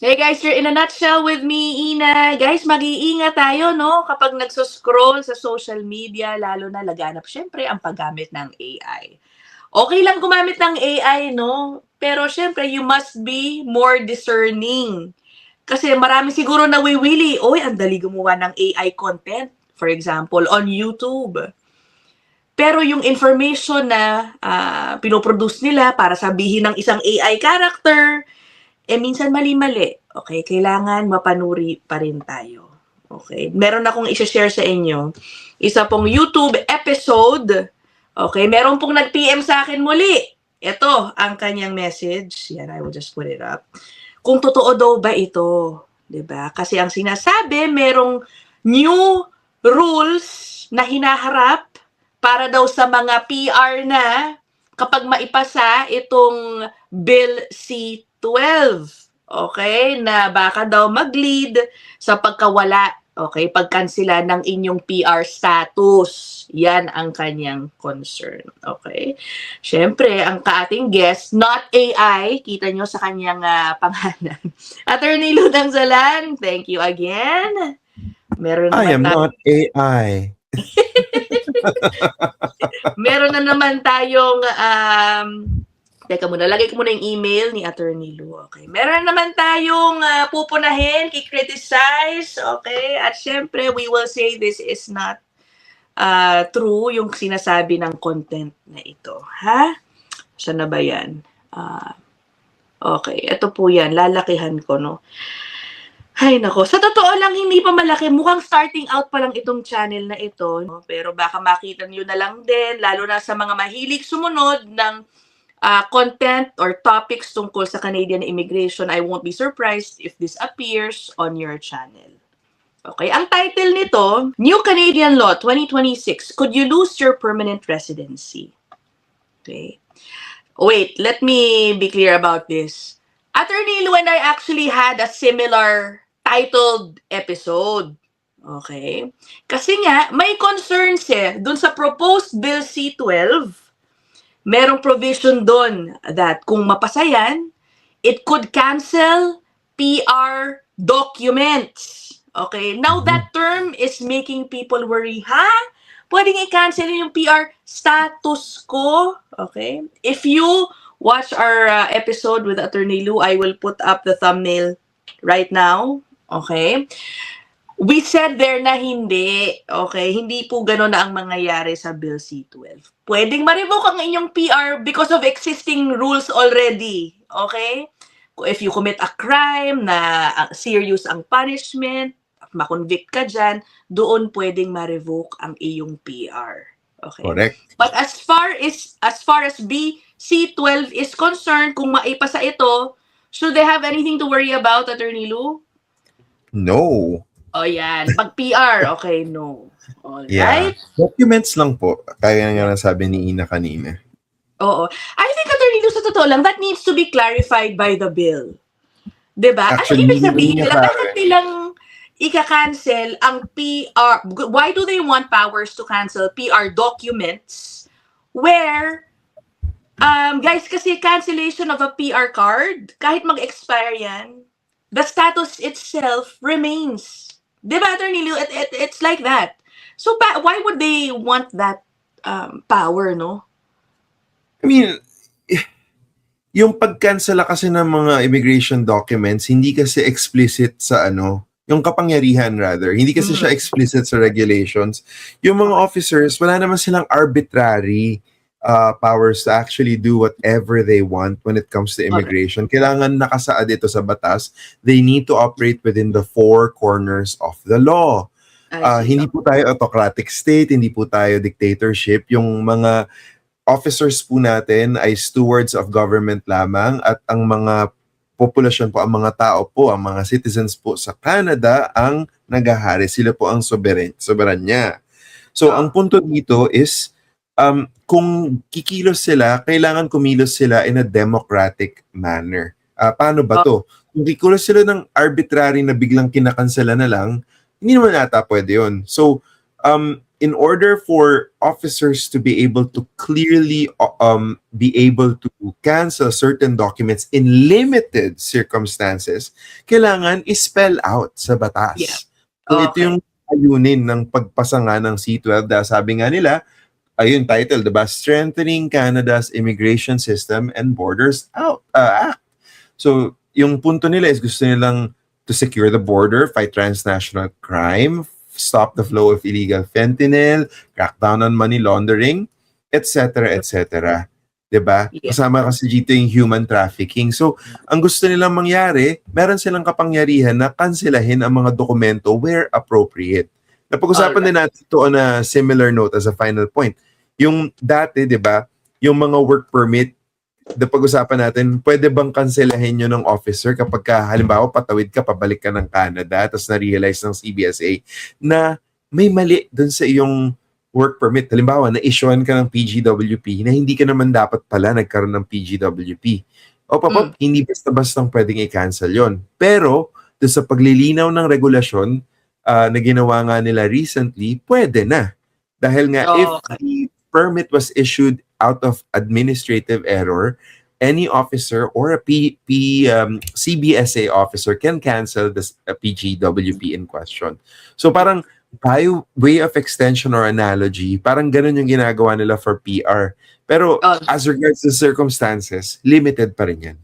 Hey guys, you're in a nutshell with me, Ina. Guys, mag-iingat tayo, no? Kapag nagsuscroll sa social media, lalo na laganap, syempre, ang paggamit ng AI. Okay lang gumamit ng AI, no? Pero syempre, you must be more discerning. Kasi marami siguro nawiwili, oy, ang dali gumawa ng AI content. For example, on YouTube. Pero yung information na pinoproduce nila para sabihin ng isang AI character, minsan mali-mali. Okay, kailangan mapanuri pa rin tayo. Okay, meron akong i-share sa inyo. Isa pong YouTube episode. Okay, meron pong nag-PM sa akin muli. Ito ang kanyang message. Yan, I will just put it up. Kung totoo daw ba ito? 'Di ba? Kasi ang sinasabi, merong new rules na hinaharap para daw sa mga PR na kapag maipasa itong Bill C-12, okay, na baka daw mag-lead sa pagkawala, okay, pagkansela ng inyong PR status. Yan ang kanyang concern, okay? Siyempre, ang kaating guest, not AI, kita nyo sa kanyang pangalan. Attorney Ludang Zalan, thank you again. Meron I am not AI. Meron na naman tayong teka muna, lagay ko muna yung email ni Attorney Lu. Okay. Meron na naman tayong pupunahin, kikriticize, okay? At syempre, we will say this is not true yung sinasabi ng content na ito. Ha? Saan na ba yan? Okay, ito po yan. Lalakihan ko, no? Ay nako, sa totoo lang hindi pa malaki, mukhang starting out pa lang itong channel na ito, no? Pero baka makita niyo na lang din, lalo na sa mga mahilig sumunod ng content or topics tungkol sa Canadian immigration. I won't be surprised if this appears on your channel. Okay, ang title nito, New Canadian Law 2026, Could You Lose Your Permanent Residency? Okay. Wait, let me be clear about this. Attorney Lu and I actually had a similar titled episode. Okay? Kasi nga, may concerns dun sa proposed Bill C-12, merong provision dun that kung mapasa yan, it could cancel PR documents. Okay? Now, that term is making people worry. Ha? Pwedeng i-cancel yung PR status ko? Okay? If you watch our episode with Attorney Lu, I will put up the thumbnail right now. Okay? We said there na hindi. Okay? Hindi po gano'n na ang mangyayari sa Bill C-12. Pwedeng ma-revoke ang inyong PR because of existing rules already. Okay? If you commit a crime na serious ang punishment, at makonvict ka dyan, doon pwedeng ma-revoke ang iyong PR. Okay? Correct. But as far as C-12 is concerned, kung maipasa ito, should they have anything to worry about, Attorney Lu? No. O yan. Pag PR, okay, no. Alright? Yeah. Documents lang po. Kaya nga nasabi ni Ina kanina. Oo. I think, Attorney Lu, sa totoo lang, that needs to be clarified by the bill. Diba? Actually, ano ibig sabihin hindi nila? niya Bakit nilang ika-cancel ang PR? Why do they want powers to cancel PR documents where guys, kasi cancellation of a PR card, kahit mag-expire yan, the status itself remains. Diba, Attorney Lu? It's like that. So, why would they want that power, no? I mean, yung pag-cancela kasi ng mga immigration documents, hindi kasi explicit sa yung kapangyarihan rather. Hindi kasi siya explicit sa regulations. Yung mga officers, wala naman silang arbitrary powers to actually do whatever they want when it comes to immigration. Kailangan nakasaad ito sa batas. They need to operate within the four corners of the law. Hindi po tayo autocratic state, hindi po tayo dictatorship. Yung mga officers po natin ay stewards of government lamang at ang mga populasyon po, ang mga tao po, ang mga citizens po sa Canada ang naghahari. Sila po ang sovereign niya. So, ang punto dito is kung kikilos sila, kailangan kumilos sila in a democratic manner. Paano ba to? Kung kikilos sila ng arbitrary na biglang kinakansela na lang, hindi naman ata pwede yun. So, in order for officers to be able to clearly be able to cancel certain documents in limited circumstances, kailangan i-spell out sa Yeah. batas. So ito Okay. yung ayunin ng pagpasa nga ng C-12 dahil sabi nga nila, ayun title, diba? Strengthening Canada's Immigration System and Borders Act. So yung punto nila is gusto nilang to secure the border, fight transnational crime, stop the flow of illegal fentanyl, crack down on money laundering, etc., etc. 'Di ba? Yeah. Kasama kasi dito yung human trafficking. So, ang gusto nilang mangyari, meron silang kapangyarihan na kanselahin ang mga dokumento where appropriate. Napag-usapan din natin ito on a similar note as a final point. Yung dati, 'di ba, yung mga work permit, pag-usapan natin, pwede bang kanselahin nyo ng officer kapag halimbawa patawid ka, pabalik ka ng Canada, tapos na-realize ng CBSA na may mali dun sa iyong work permit. Halimbawa, na-issuean ka ng PGWP na hindi ka naman dapat pala nagkaroon ng PGWP. O hindi basta-bastang pwedeng i-cancel yon. Pero, dun sa paglilinaw ng regulasyon na ginawa nga nila recently, pwede na. Dahil nga, if the permit was issued out of administrative error, any officer or a CBSA officer can cancel the PGWP in question. So parang by way of extension or analogy, parang ganun yung ginagawa nila for PR. Pero as regards to circumstances, limited pa rin yan.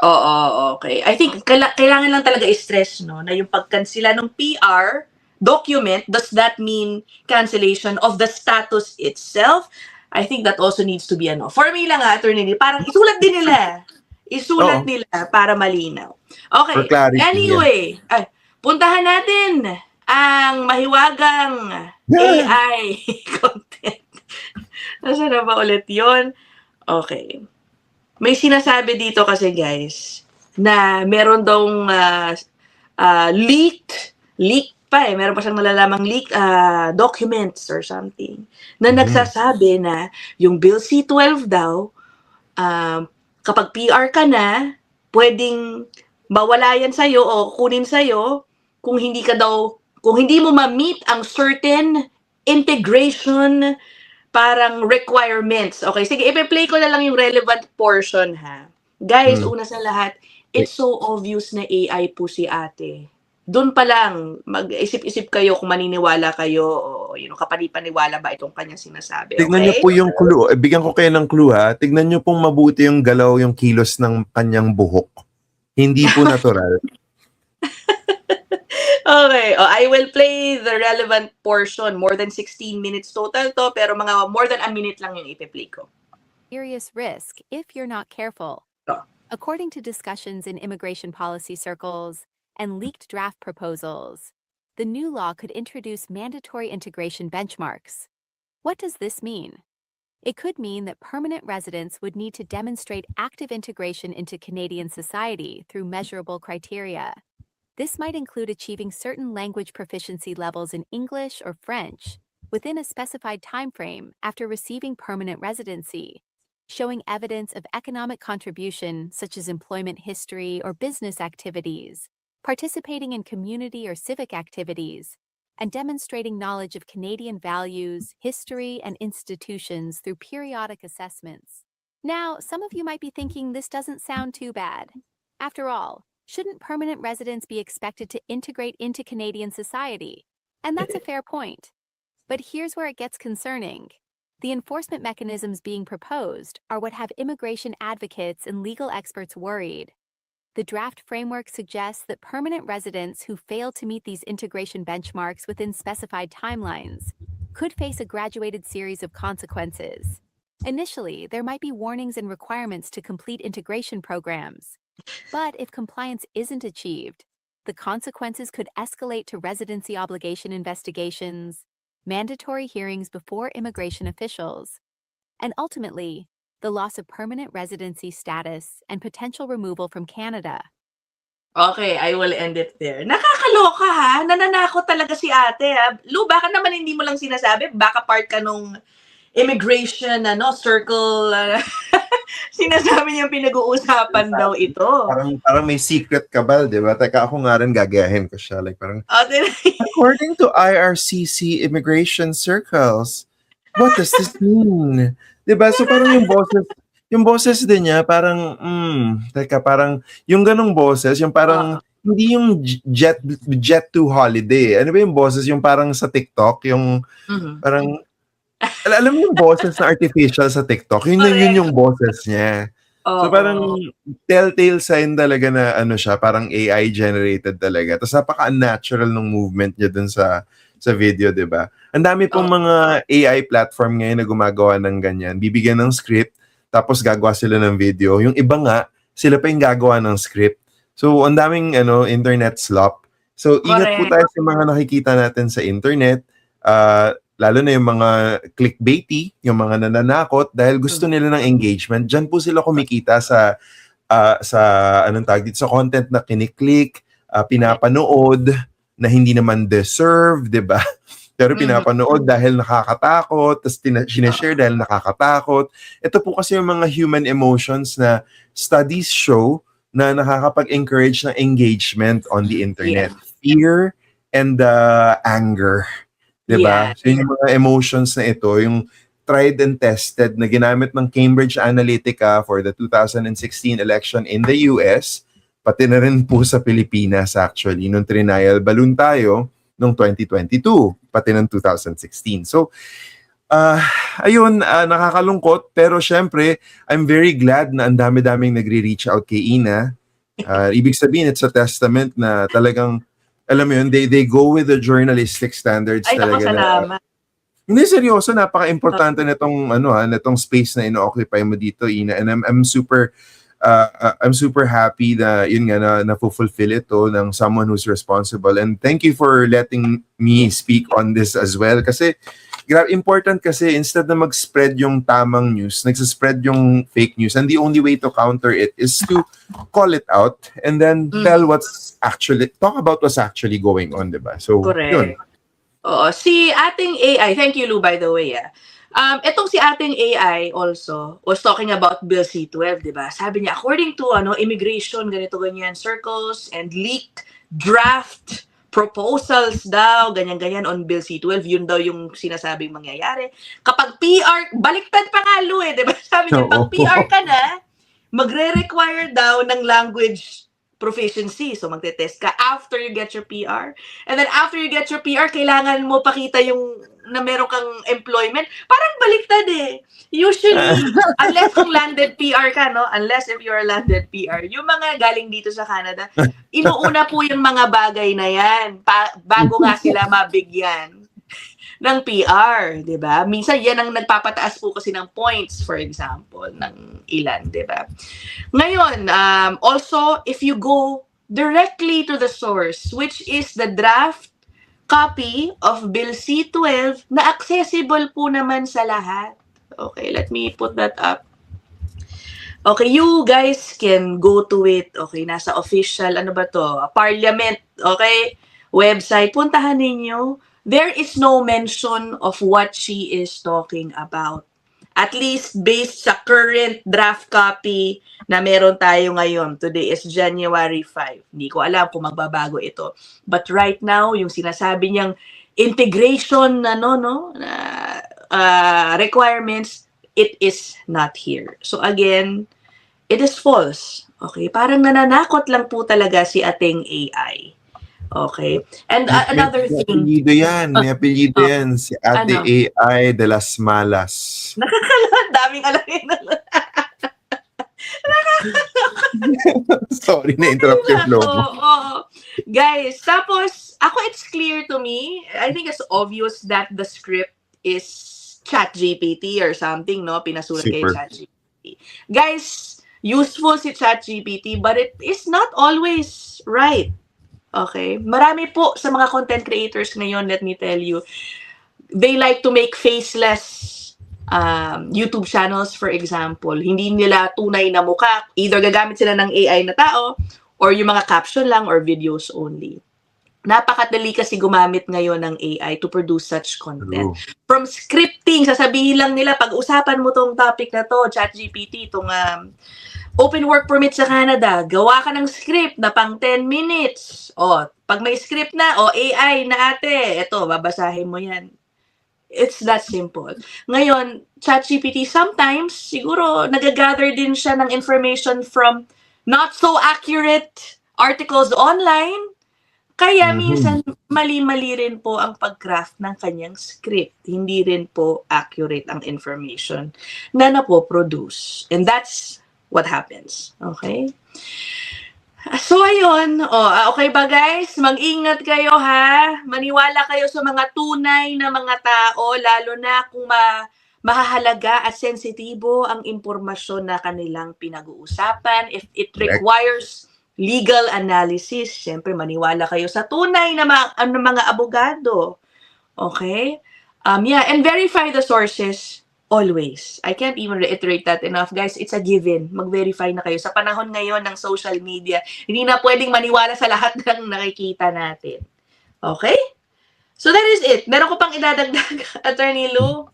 Oo, okay. I think kailangan lang talaga i-stress, no, na yung pagkansela ng PR document, does that mean cancellation of the status itself? I think that also needs to be for me lang attorney, parang isulat din nila. Isulat nila para malinaw. Okay. Anyway, puntahan natin ang mahiwagang AI content. Nasaan na ba ulit yun? Okay. May sinasabi dito kasi guys na meron daw leaked pa meron pa siyang nalalamang leak documents or something na nagsasabi na yung Bill C-12 daw kapag PR ka na, pwedeng mawala yan sa'yo o kunin sa'yo kung hindi mo ma-meet ang certain integration parang requirements. Okay, sige, ipe-play ko na lang yung relevant portion ha. Guys, una sa lahat, it's so obvious na AI po si ate. Doon pa lang, mag-isip-isip kayo kung maniniwala kayo o kapanipaniwala ba itong kanyang sinasabi. Okay? Tignan niyo po yung clue. Bigyan ko kayo ng clue ha. Tignan niyo pong mabuti yung galaw, yung kilos ng kanyang buhok. Hindi po natural. Okay. I will play the relevant portion. More than 16 minutes total to, pero mga more than a minute lang yung ipe-play ko. Serious risk if you're not careful. According to discussions in immigration policy circles and leaked draft proposals, the new law could introduce mandatory integration benchmarks. What does this mean? It could mean that permanent residents would need to demonstrate active integration into Canadian society through measurable criteria. This might include achieving certain language proficiency levels in English or French within a specified timeframe after receiving permanent residency, showing evidence of economic contribution such as employment history or business activities, participating in community or civic activities, and demonstrating knowledge of Canadian values, history, and institutions through periodic assessments. Now, some of you might be thinking this doesn't sound too bad. After all, shouldn't permanent residents be expected to integrate into Canadian society? And that's a fair point. But here's where it gets concerning. The enforcement mechanisms being proposed are what have immigration advocates and legal experts worried. The draft framework suggests that permanent residents who fail to meet these integration benchmarks within specified timelines could face a graduated series of consequences. Initially, there might be warnings and requirements to complete integration programs. But if compliance isn't achieved, the consequences could escalate to residency obligation investigations, mandatory hearings before immigration officials, and ultimately, the loss of permanent residency status and potential removal from Canada. Okay, I will end it there. Nakakaloka ha, nananakot talaga si ate ha. Lu, baka naman hindi mo lang sinasabi, baka part ka nung immigration circle. Sinasabi niyang pinag-uusapan daw ito. Parang may secret kabal, di ba? Teka, ako nga rin gagayahin ko siya. Like, parang, Okay. according to IRCC immigration circles, what does this mean? Di ba? So parang yung boses din niya, parang, teka, parang, yung ganong boses, yung parang, hindi yung jet to holiday. Ano ba yung boses? Yung parang sa TikTok, yung parang, alam mo yung boses na artificial sa TikTok, yun yung boses niya. So parang telltale sign talaga na ano siya, parang AI generated talaga. Tapos napaka-unnatural ng movement niya dun sa video, di ba? Ang dami pong mga AI platform ngayon na gumagawa ng ganyan. Bibigyan ng script, tapos gagawa sila ng video. Yung iba nga, sila pa yung gagawa ng script. So ang daming internet slop. So ingat po tayo sa mga nakikita natin sa internet. Lalo na yung mga clickbaity, yung mga nananakot dahil gusto nila ng engagement. Diyan po sila kumikita sa anong tawag dito, sa content na kiniklik, pinapanood na hindi naman deserve, 'di ba? Pero pinapanood dahil nakakatakot, tapos sineshare dahil nakakatakot. Ito po kasi yung mga human emotions na studies show na nakakapag-encourage ng engagement on the internet. Fear and anger. Diba? So yung mga emotions na ito, yung tried and tested na ginamit ng Cambridge Analytica for the 2016 election in the US, pati na rin po sa Pilipinas actually, nung trial balloon tayo nung 2022, pati ng 2016. So, ayun, nakakalungkot, pero syempre, I'm very glad na ang dami-daming nagre-reach out kay Ina. Ibig sabihin, it's a testament na talagang alam mo yun, they go with the journalistic standards talaga. Salamat. Hindi, seryoso, napaka-importante nitong space na ino-occupy mo dito, Ina. And I'm super happy na yun nga na fulfill ito ng someone who's responsible. And thank you for letting me speak on this as well. Kasi important kasi instead na mag-spread yung tamang news, nagsaspread yung fake news, and the only way to counter it is to call it out and then talk about what's actually going on, diba? So, yun. Oo, si ating AI, thank you Lou by the way. Itong si ating AI also was talking about Bill C-12, diba? Sabi niya, according to immigration, ganito ganyan, circles and leaked draft proposals daw, ganyan-ganyan on Bill C-12, yun daw yung sinasabing mangyayari. Kapag PR, baliktad pa nga, Lou, diba? Sabi niya, pag PR ka na, magre-require daw ng language proficiency. So, magte-test ka after you get your PR. And then after you get your PR, kailangan mo pakita yung na meron kang employment. Parang baliktad eh. Usually, unless kung landed PR ka, no? Unless if you're a landed PR, yung mga galing dito sa Canada, inuuna po yung mga bagay na yan bago nga sila mabigyan ng PR, di ba? Minsan yan ang nagpapataas po kasi ng points, for example, ng ilan, di ba? Ngayon, also, if you go directly to the source, which is the draft copy of Bill C-12 na accessible po naman sa lahat. Okay, let me put that up. Okay, you guys can go to it. Okay, nasa official, Parliament, okay, website. Puntahan ninyo. There is no mention of what she is talking about. At least based sa current draft copy na meron tayo ngayon. Today is January 5. Hindi ko alam kung magbabago ito. But right now, yung sinasabi niyang integration requirements, it is not here. So again, it is false. Okay? Parang nananakot lang po talaga si ating AI. Okay? And another thing. May apelyido yan. Si Ate AI de las Malas. Daming alamin. Sorry, na-interrupt yung flow mo. Guys, tapos, it's clear to me, I think it's obvious that the script is ChatGPT or something, no? Pinasulat kay ChatGPT. Guys, useful si ChatGPT, but it is not always right. Okay? Marami po sa mga content creators ngayon, let me tell you, they like to make faceless YouTube channels, for example. Hindi nila tunay na mukha. Either gagamit sila ng AI na tao or yung mga caption lang or videos only. napakadali kasi gumamit ngayon ng AI to produce such content. True. From scripting, sasabihin lang nila, pag-usapan mo tong topic na to, ChatGPT, itong open work permit sa Canada, gawa ka ng script na pang 10 minutes. O, pag may script na, AI na ate, eto, babasahin mo yan. It's that simple. Ngayon, ChatGPT, sometimes, siguro, nagagather din siya ng information from not so accurate articles online. Kaya minsan, mali-mali rin po ang pag-craft ng kanyang script. Hindi rin po accurate ang information na napoproduce. And that's what happens. Okay? So, ayun. Okay ba guys? Mag-ingat kayo ha. Maniwala kayo sa mga tunay na mga tao, lalo na kung mahahalaga at sensitibo ang impormasyon na kanilang pinag-uusapan. If it requires legal analysis, syempre maniwala kayo sa tunay na mga abogado. Okay? And verify the sources always. I can't even reiterate that enough. Guys, it's a given. Mag-verify na kayo. Sa panahon ngayon ng social media, hindi na pwedeng maniwala sa lahat ng nakikita natin. Okay? So that is it. Meron ko pang idadagdag, Attorney Lou?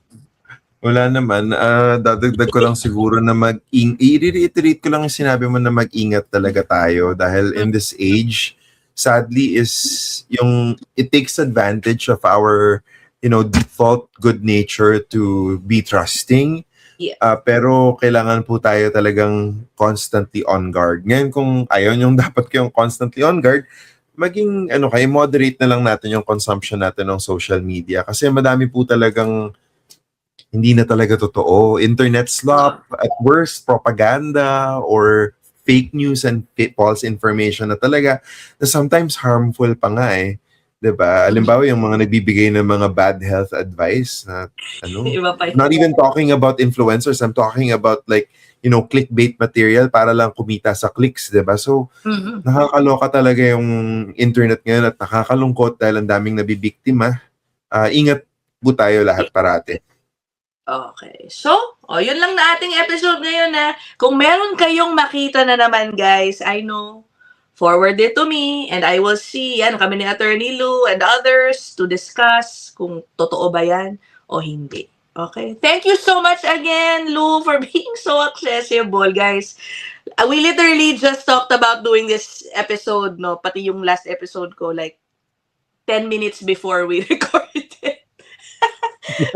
Wala naman. Dadagdag ko lang siguro na i-reiterate ko lang yung sinabi mo na mag-ingat talaga tayo dahil in this age, sadly it takes advantage of our, default good nature to be trusting. Yeah. Pero kailangan po tayo talagang constantly on guard. Ngayon kung ayaw niyong dapat kayong constantly on guard, maging moderate na lang natin yung consumption natin ng social media kasi madami po talagang hindi na talaga totoo. Internet slop, at worst, propaganda or fake news and false information na talaga na sometimes harmful pa nga eh. Diba? Halimbawa, yung mga nagbibigay ng mga bad health advice na not even talking about influencers, I'm talking about clickbait material para lang kumita sa clicks, diba? So, nakakaloka talaga yung internet ngayon at nakakalungkot dahil ang daming nabibiktima. Ingat po tayo lahat parati. Okay. So, yun lang na ating episode ngayon na kung meron kayong makita na naman guys, I know, forward it to me and I will see, kami ni Attorney Lou and others to discuss kung totoo ba yan o hindi. Okay? Thank you so much again, Lou, for being so accessible, guys. We literally just talked about doing this episode, no? Pati yung last episode ko, 10 minutes before we recorded it.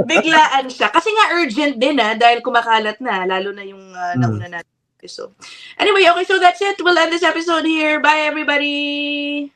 Biglaan siya. Kasi nga urgent din dahil kumakalat na, lalo na yung nauna natin episode. Anyway, okay, so that's it. We'll end this episode here. Bye, everybody!